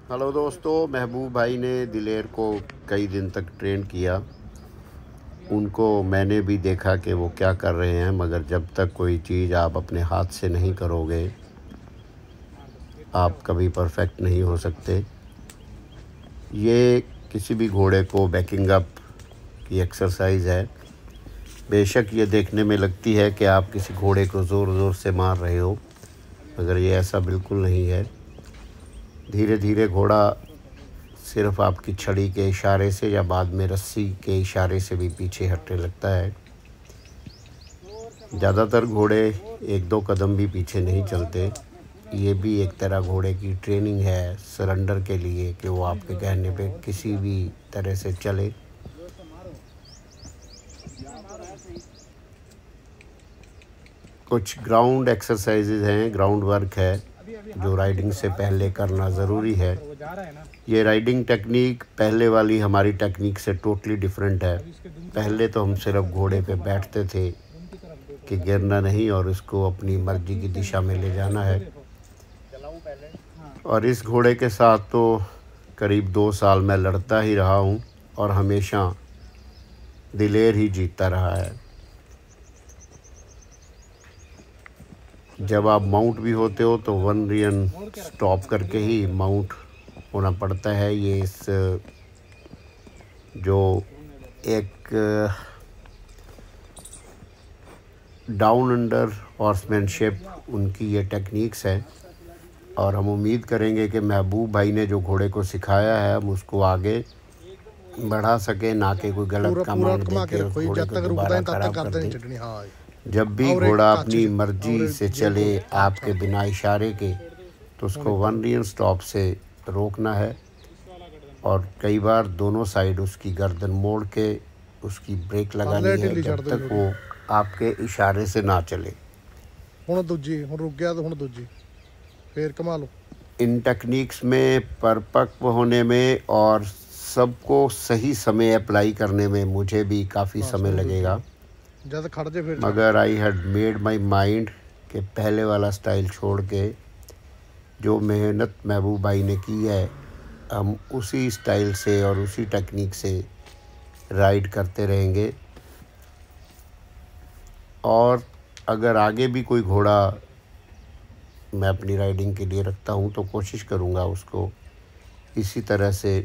Hello दोस्तों, महबूब भाई ने दिलेर को कई दिन तक ट्रेन किया। उनको मैंने भी देखा कि वो क्या कर रहे हैं, मगर जब तक कोई चीज़ आप अपने हाथ से नहीं करोगे आप कभी परफेक्ट नहीं हो सकते। ये किसी भी घोड़े को बैकिंग अप की एक्सरसाइज है। बेशक ये देखने में लगती है कि आप किसी घोड़े को ज़ोर ज़ोर से मार रहे हो, मगर ये ऐसा बिल्कुल नहीं है। धीरे धीरे घोड़ा सिर्फ आपकी छड़ी के इशारे से या बाद में रस्सी के इशारे से भी पीछे हटने लगता है। ज़्यादातर घोड़े एक दो कदम भी पीछे नहीं चलते। ये भी एक तरह घोड़े की ट्रेनिंग है सरेंडर के लिए, कि वो आपके कहने पे किसी भी तरह से चले। कुछ ग्राउंड एक्सरसाइजेज हैं, ग्राउंड वर्क है जो राइडिंग से पहले करना ज़रूरी है। ये राइडिंग टेक्निक पहले वाली हमारी टेक्निक से टोटली डिफरेंट है। पहले तो हम सिर्फ घोड़े पे बैठते थे कि गिरना नहीं और उसको अपनी मर्जी की दिशा में ले जाना है। और इस घोड़े के साथ तो करीब 2 साल मैं लड़ता ही रहा हूँ और हमेशा दिलेर ही जीतता रहा है। जब आप माउंट भी होते हो तो 1 रियन स्टॉप करके ही माउंट होना पड़ता है। ये इस जो एक डाउन अंडर हॉर्समैनशिप उनकी ये टेक्निक्स है, और हम उम्मीद करेंगे कि महबूब भाई ने जो घोड़े को सिखाया है हम उसको आगे बढ़ा सके, ना कि कोई गलत पूरा पूरा कमांड दे घुमा के के उस रखो जी, घोड़े जब को तक रुकता दोबारा है तब तक ख़राब कर करते नहीं दे। चटनी। हाँ जब भी और एक घोड़ा अपनी काची मर्जी और से ये चले को आपके बिना इशारे के, तो उसको 1 रियल स्टॉप से रोकना है। और कई बार दोनों साइड उसकी गर्दन मोड़ के उसकी ब्रेक कर ले लगानी है ढिल्ली छड़ जब दो तक थोड़ी। वो आपके इशारे से ना चले। ਹੁਣ ਦੂਜੀ ਹੁਣ रुक गया तो ਹੁਣ दूजी फिर कमा लो। इन टेक्निक्स में परिपक्व होने में और सबको सही समय अप्लाई करने में मुझे भी काफ़ी बस समय ਹੁਣ दूजी लगेगा, जब खड़ जाए फिर चल। मगर I had made my mind कि पहले वाला स्टाइल छोड़ के जो मेहनत महबूब भाई ने की है हम उसी स्टाइल से और उसी टेक्निक से राइड करते रहेंगे। और अगर आगे भी कोई घोड़ा मैं अपनी राइडिंग के लिए रखता हूँ तो कोशिश करूँगा उसको इसी तरह से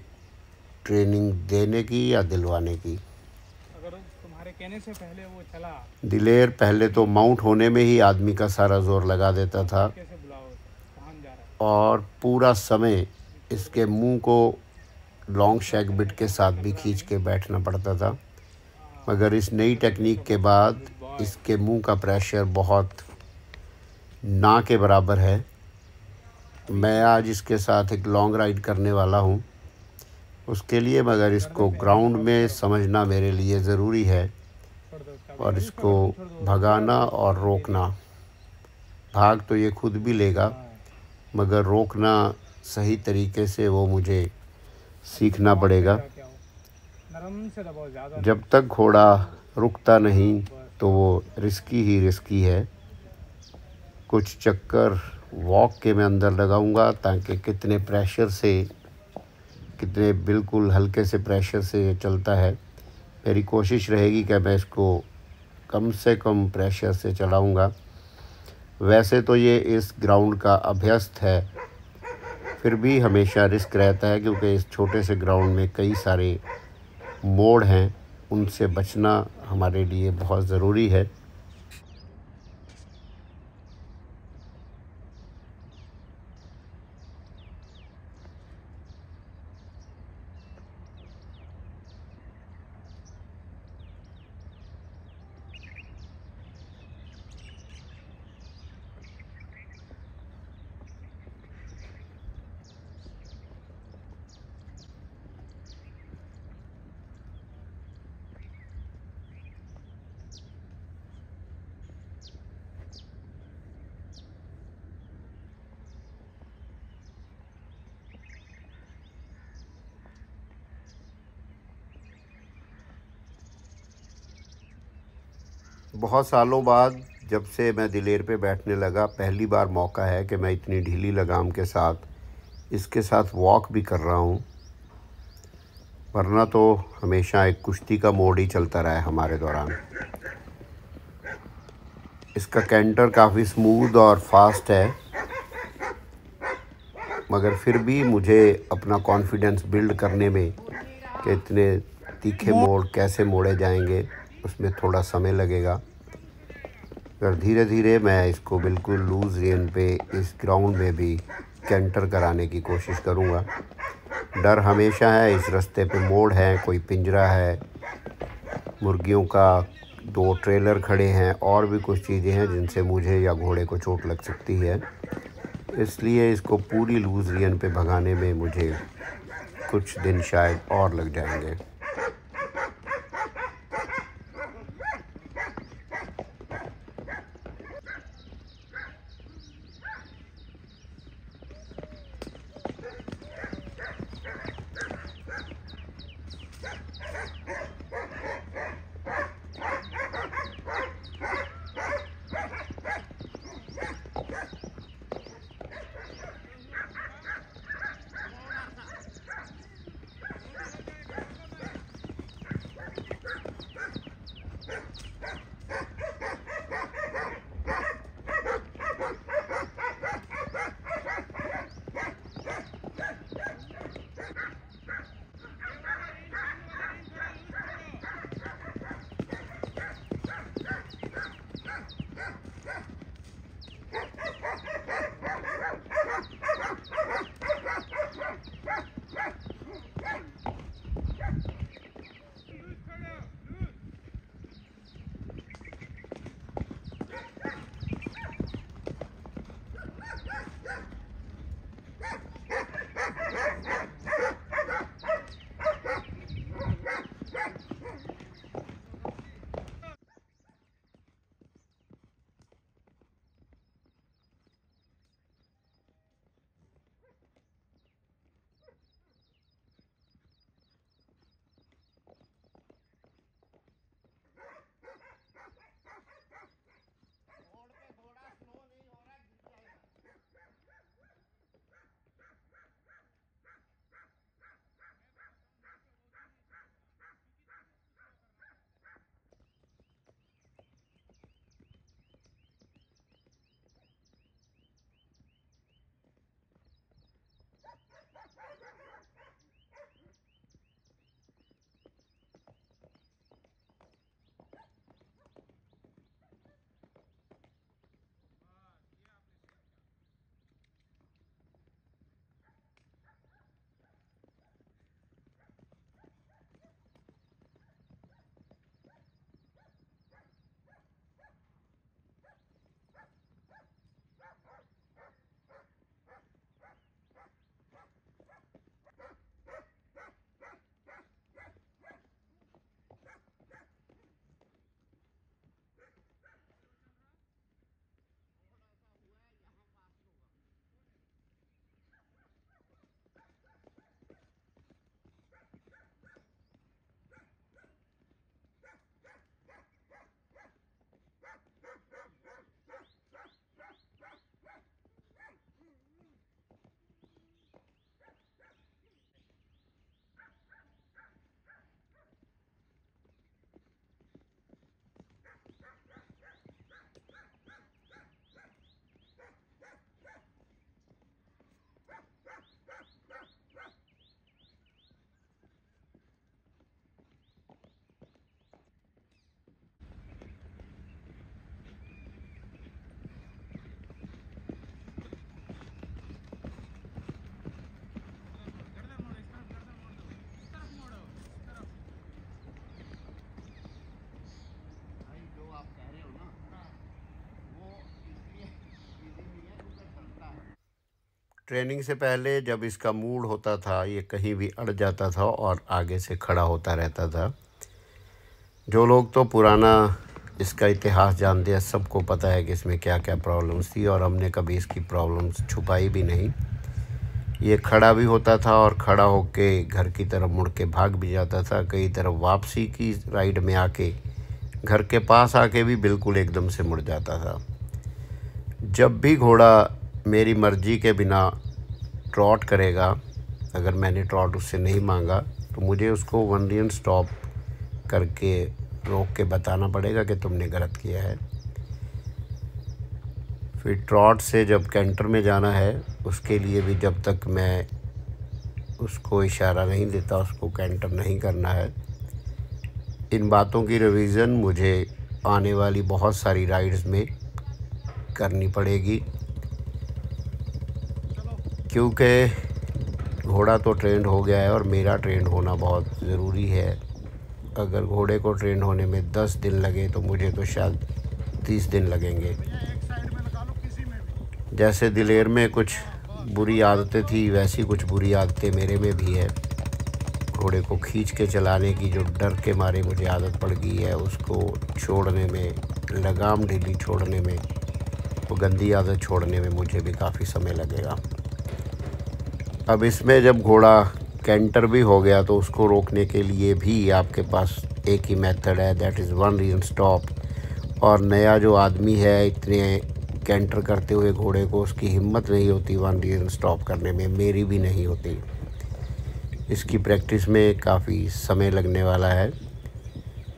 ट्रेनिंग देने की या दिलवाने की। अगर तुम्हारे कहने से पहले वो चला दिलेर पहले तो माउंट होने में ही आदमी का सारा जोर लगा देता था कैसे बुलाओ, कहाँ जा रहा और पूरा समय इसके मुंह को लॉन्ग शैक बिट के साथ भी खींच के बैठना पड़ता था। मगर इस नई टेक्निक के बाद इसके मुंह का प्रेशर बहुत ना के बराबर है। मैं आज इसके साथ एक लॉन्ग राइड करने वाला हूँ उसके लिए, मगर इसको ग्राउंड में समझना मेरे लिए ज़रूरी है और इसको भगाना और रोकना। भाग तो ये खुद भी लेगा, मगर रोकना सही तरीके से वो मुझे सीखना पड़ेगा। नरम से दबाओ, ज़्यादा जब तक घोड़ा रुकता नहीं तो वो रिस्की ही रिस्की है। कुछ चक्कर वॉक के मैं अंदर लगाऊंगा ताकि कितने प्रेशर से, कितने बिल्कुल हल्के से प्रेशर से ये चलता है। मेरी कोशिश रहेगी कि मैं इसको कम से कम प्रेशर से चलाऊंगा। वैसे तो ये इस ग्राउंड का अभ्यस्त है, फिर भी हमेशा रिस्क रहता है क्योंकि इस छोटे से ग्राउंड में कई सारे मोड़ हैं, उनसे बचना हमारे लिए बहुत ज़रूरी है। बहुत सालों बाद जब से मैं दिलेर पे बैठने लगा, पहली बार मौका है कि मैं इतनी ढीली लगाम के साथ इसके साथ वॉक भी कर रहा हूँ, वरना तो हमेशा एक कुश्ती का मोड ही चलता रहा है हमारे दौरान। इसका कैंटर काफ़ी स्मूथ और फास्ट है, मगर फिर भी मुझे अपना कॉन्फिडेंस बिल्ड करने में कि इतने तीखे मोड़ कैसे मोड़े जाएंगे उसमें थोड़ा समय लगेगा। अगर धीरे धीरे मैं इसको बिल्कुल लूज़ रेन पे इस ग्राउंड में भी कैंटर कराने की कोशिश करूँगा। डर हमेशा है, इस रास्ते पे मोड़ है, कोई पिंजरा है, मुर्गियों का 2 ट्रेलर खड़े हैं और भी कुछ चीज़ें हैं जिनसे मुझे या घोड़े को चोट लग सकती है। इसलिए इसको पूरी लूज़ रेन पे भगाने में मुझे कुछ दिन शायद और लग जाएंगे। ट्रेनिंग से पहले जब इसका मूड होता था ये कहीं भी अड़ जाता था और आगे से खड़ा होता रहता था। जो लोग तो पुराना इसका इतिहास जानते हैं सबको पता है कि इसमें क्या क्या प्रॉब्लम्स थी और हमने कभी इसकी प्रॉब्लम्स छुपाई भी नहीं। ये खड़ा भी होता था और खड़ा होके घर की तरफ मुड़ के भाग भी जाता था। कई तरफ वापसी की राइड में आके घर के पास आके भी बिल्कुल एकदम से मुड़ जाता था। जब भी घोड़ा मेरी मर्ज़ी के बिना ट्रॉट करेगा, अगर मैंने ट्रॉट उससे नहीं मांगा तो मुझे उसको 1 रियन स्टॉप करके रोक के बताना पड़ेगा कि तुमने गलत किया है। फिर ट्रॉट से जब कैंटर में जाना है उसके लिए भी जब तक मैं उसको इशारा नहीं देता उसको कैंटर नहीं करना है। इन बातों की रिवीज़न मुझे आने वाली बहुत सारी राइड्स में करनी पड़ेगी, क्योंकि घोड़ा तो ट्रेंड हो गया है और मेरा ट्रेंड होना बहुत ज़रूरी है। अगर घोड़े को ट्रेंड होने में 10 दिन लगे तो मुझे तो शायद 30 दिन लगेंगे। जैसे दिलेर में कुछ बुरी आदतें थी वैसी कुछ बुरी आदतें मेरे में भी है। घोड़े को खींच के चलाने की जो डर के मारे मुझे आदत पड़ गई है, उसको छोड़ने में, लगाम ढीली छोड़ने में, वो गंदी आदत छोड़ने में मुझे भी काफ़ी समय लगेगा। अब इसमें जब घोड़ा कैंटर भी हो गया तो उसको रोकने के लिए भी आपके पास एक ही मेथड है, दैट इज़ 1 रियन स्टॉप। और नया जो आदमी है, इतने कैंटर करते हुए घोड़े को उसकी हिम्मत नहीं होती 1 रियन स्टॉप करने में, मेरी भी नहीं होती। इसकी प्रैक्टिस में काफ़ी समय लगने वाला है।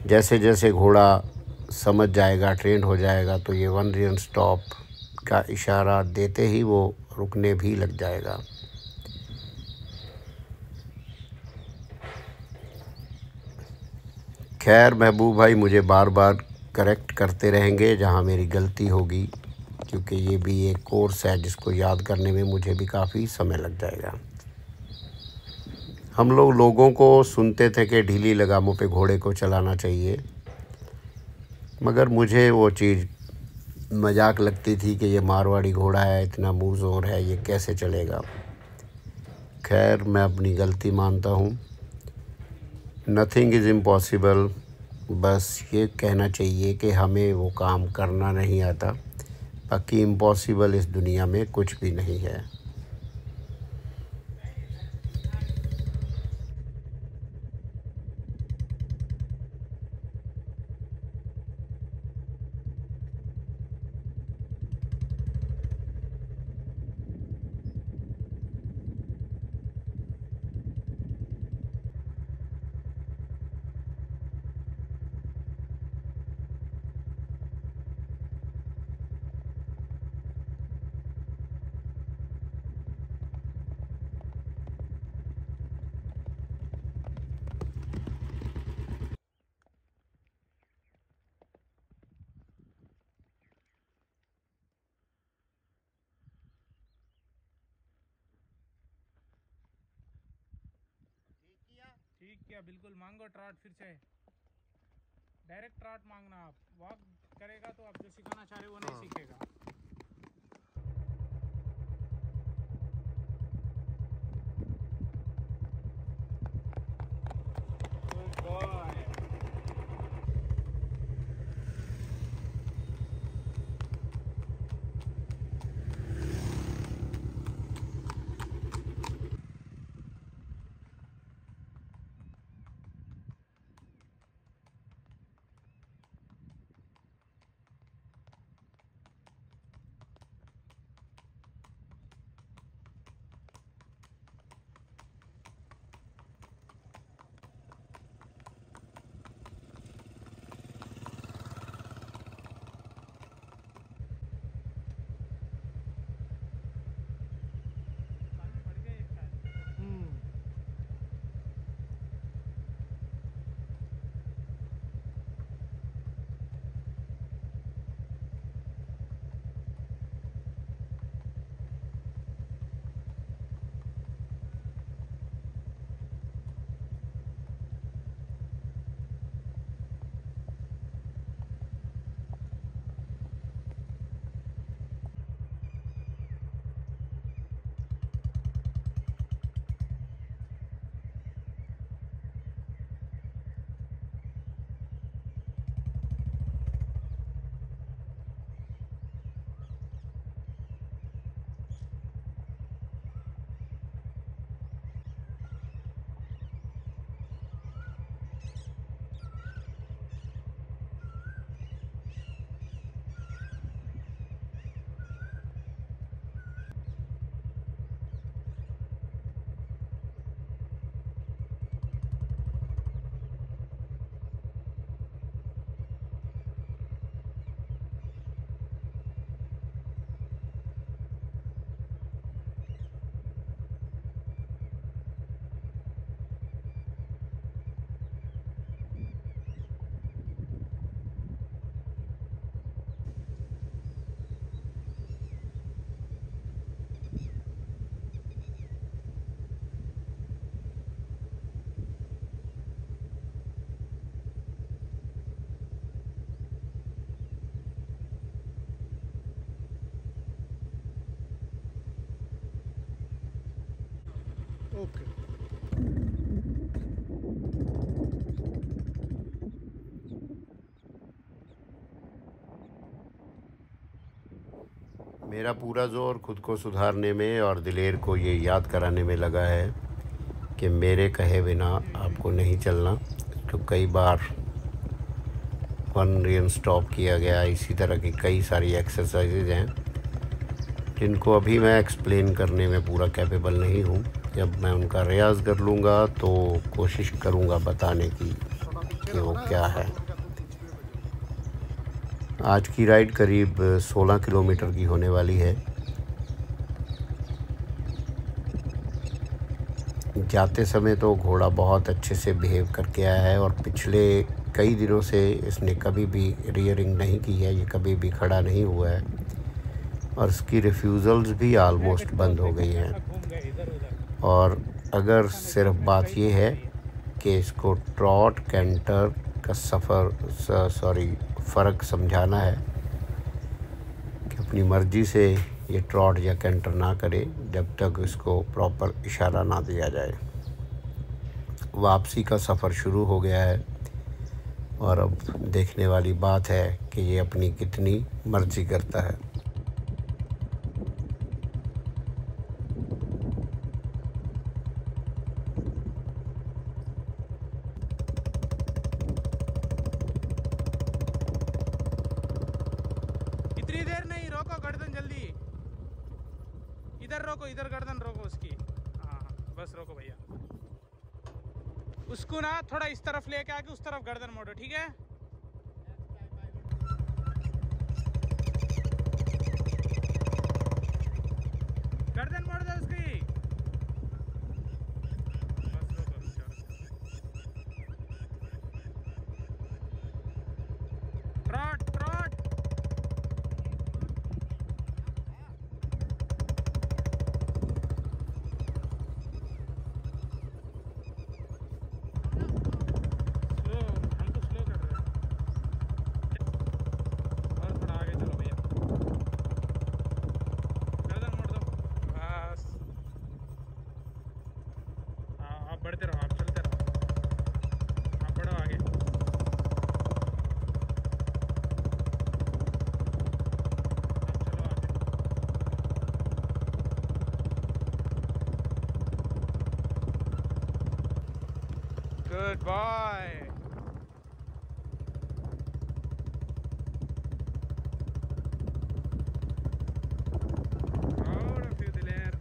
जैसे जैसे घोड़ा समझ जाएगा, ट्रेंड हो जाएगा, तो ये 1 रियन स्टॉप का इशारा देते ही वो रुकने भी लग जाएगा। खैर महबूब भाई मुझे बार बार करेक्ट करते रहेंगे जहाँ मेरी गलती होगी, क्योंकि ये भी एक कोर्स है जिसको याद करने में मुझे भी काफ़ी समय लग जाएगा। हम लोगों को सुनते थे कि ढीली लगामों पे घोड़े को चलाना चाहिए, मगर मुझे वो चीज़ मजाक लगती थी कि ये मारवाड़ी घोड़ा है, इतना मुँह ज़ोर है, ये कैसे चलेगा। खैर मैं अपनी गलती मानता हूँ। नथिंग इज़ इम्पॉसिबल, बस ये कहना चाहिए कि हमें वो काम करना नहीं आता। बाकी इम्पॉसिबल इस दुनिया में कुछ भी नहीं है। ठीक किया, बिल्कुल मांगो ट्रॉट फिर से। डायरेक्ट ट्रॉट मांगना, आप वॉक करेगा तो आप जो सिखाना चाह रहे हो वो नहीं सीखेगा। Good boy. ओके। मेरा पूरा जोर खुद को सुधारने में और दिलेर को ये याद कराने में लगा है कि मेरे कहे बिना आपको नहीं चलना। तो कई बार वन रियन स्टॉप किया गया। इसी तरह की कई सारी एक्सरसाइजेज हैं जिनको अभी मैं एक्सप्लेन करने में पूरा कैपेबल नहीं हूँ। जब मैं उनका रियाज़ कर लूँगा तो कोशिश करूँगा बताने की कि वो क्या है। आज की राइड करीब 16 किलोमीटर की होने वाली है। जाते समय तो घोड़ा बहुत अच्छे से बिहेव करके आया है और पिछले कई दिनों से इसने कभी भी रियरिंग नहीं की है, ये कभी भी खड़ा नहीं हुआ है और इसकी रिफ्यूज़ल्स भी आलमोस्ट बंद हो गई हैं। और अगर सिर्फ बात ये है कि इसको ट्रॉट कैंटर का फ़र्क समझाना है कि अपनी मर्ज़ी से ये ट्रॉट या कैंटर ना करे जब तक इसको प्रॉपर इशारा ना दिया जाए। वापसी का सफ़र शुरू हो गया है और अब देखने वाली बात है कि ये अपनी कितनी मर्ज़ी करता है। इतनी देर नहीं, रोको गर्दन जल्दी। इधर रोको, इधर गर्दन रोको उसकी। हाँ बस रोको भैया। उसको ना थोड़ा इस तरफ लेके आके उस तरफ गर्दन मोड़ो, ठीक है? गर्दन मोड़ दो उसकी। बस रोको, ट्रॉट ट्रॉट। बढ़ते रहो, आप चलते रहो, आप बढ़ो आगे। आप चलो आगे। Good boy. और a few दिलेर।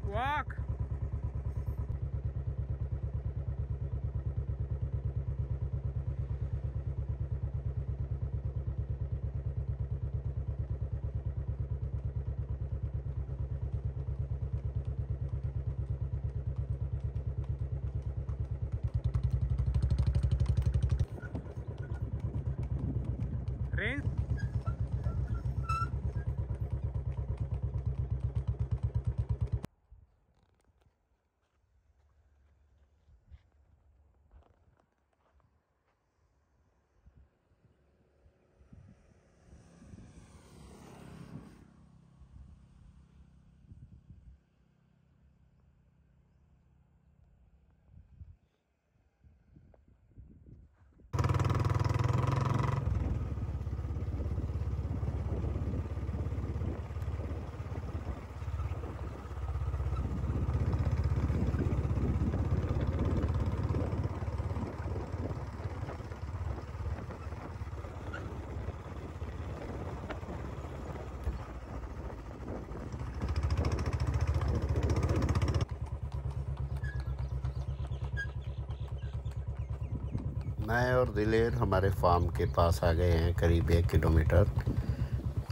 Walk. Range. मैं और दिलेर हमारे फार्म के पास आ गए हैं, करीब 1 किलोमीटर।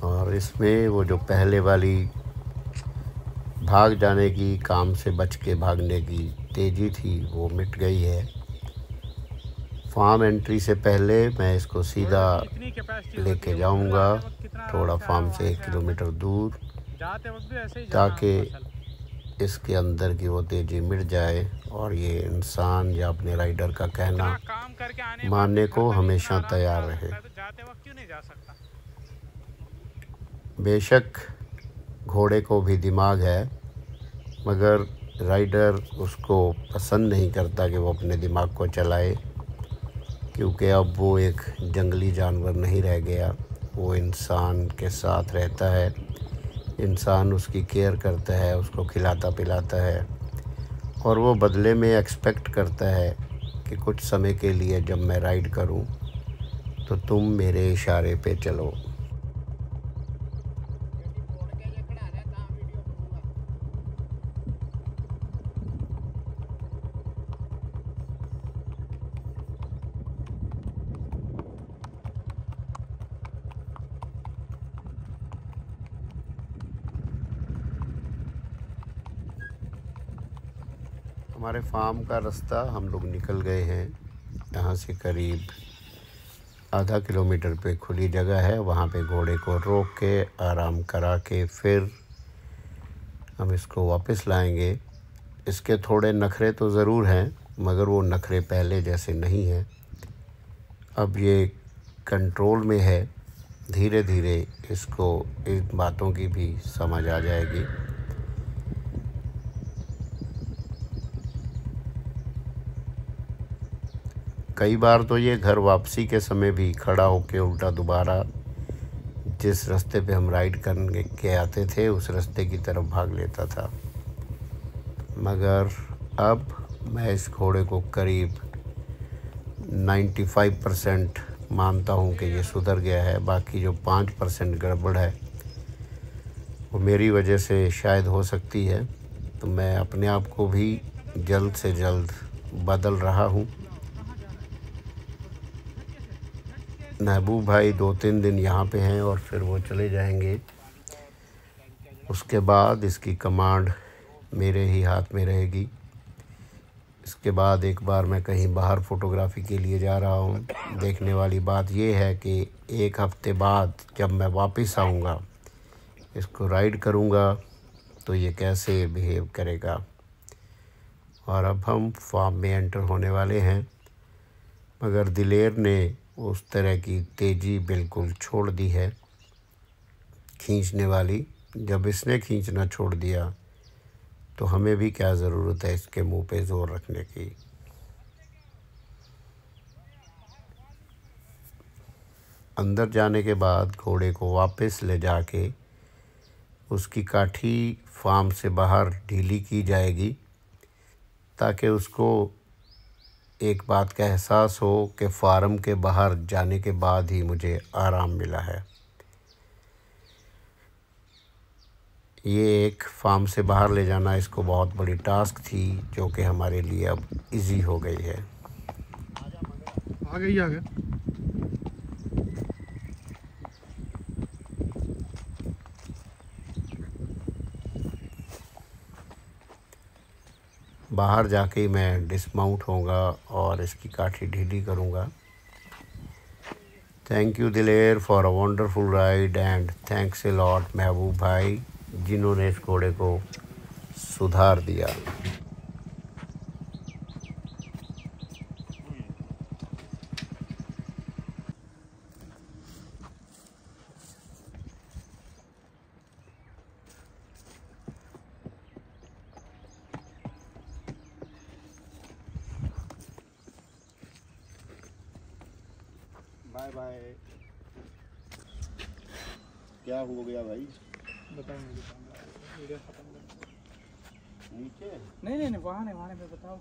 और इसमें वो जो पहले वाली भाग जाने की, काम से बच के भागने की तेज़ी थी, वो मिट गई है। फार्म एंट्री से पहले मैं इसको सीधा लेके जाऊंगा थोड़ा फार्म से 1 किलोमीटर दूर, जाते वक्त भी ऐसे ही ताकि इसके अंदर की वो तेज़ी मिट जाए और ये इंसान या अपने राइडर का कहना काम करके आने मानने को हमेशा तैयार रहे। जाते वक्त क्यों नहीं जा सकता। बेशक घोड़े को भी दिमाग है, मगर राइडर उसको पसंद नहीं करता कि वो अपने दिमाग को चलाए, क्योंकि अब वो एक जंगली जानवर नहीं रह गया। वो इंसान के साथ रहता है, इंसान उसकी केयर करता है, उसको खिलाता पिलाता है, और वो बदले में एक्सपेक्ट करता है कि कुछ समय के लिए जब मैं राइड करूं तो तुम मेरे इशारे पे चलो। हमारे फार्म का रास्ता हम लोग निकल गए हैं। यहाँ से करीब आधा किलोमीटर पे खुली जगह है, वहाँ पे घोड़े को रोक के आराम करा के फिर हम इसको वापस लाएंगे। इसके थोड़े नखरे तो ज़रूर हैं, मगर वो नखरे पहले जैसे नहीं हैं। अब ये कंट्रोल में है, धीरे धीरे इसको इन बातों की भी समझ आ जाएगी। कई बार तो ये घर वापसी के समय भी खड़ा होकर उल्टा दोबारा जिस रास्ते पे हम राइड करने के आते थे उस रास्ते की तरफ भाग लेता था। मगर अब मैं इस घोड़े को करीब 95% मानता हूँ कि ये सुधर गया है। बाकी जो 5% गड़बड़ है वो मेरी वजह से शायद हो सकती है, तो मैं अपने आप को भी जल्द से जल्द बदल रहा हूँ। महबूब भाई 2-3 दिन यहाँ पे हैं और फिर वो चले जाएंगे। उसके बाद इसकी कमांड मेरे ही हाथ में रहेगी। इसके बाद एक बार मैं कहीं बाहर फ़ोटोग्राफ़ी के लिए जा रहा हूँ। देखने वाली बात यह है कि 1 हफ़्ते बाद जब मैं वापस आऊँगा, इसको राइड करूँगा तो ये कैसे बिहेव करेगा। और अब हम फार्म में एंटर होने वाले हैं, मगर दिलेर ने उस तरह की तेज़ी बिल्कुल छोड़ दी है खींचने वाली। जब इसने खींचना छोड़ दिया तो हमें भी क्या ज़रूरत है इसके मुंह पे ज़ोर रखने की। अंदर जाने के बाद घोड़े को वापस ले जाके उसकी काठी फार्म से बाहर ढीली की जाएगी, ताकि उसको एक बात का एहसास हो कि फार्म के बाहर जाने के बाद ही मुझे आराम मिला है। ये एक फार्म से बाहर ले जाना इसको बहुत बड़ी टास्क थी, जो कि हमारे लिए अब इजी हो गई है। आ गया बाहर जाके मैं डिसमाउंट होऊंगा और इसकी काठी ढीली करूंगा। Thank you Diler for a wonderful ride and thanks a lot Mehboob bhai, जिन्होंने इस घोड़े को सुधार दिया। Bye bye. क्या हो गया भाई? बताओ वीडियो खत्म। नीचे नहीं, वहाँ नहीं, वहाँ पे बताओ।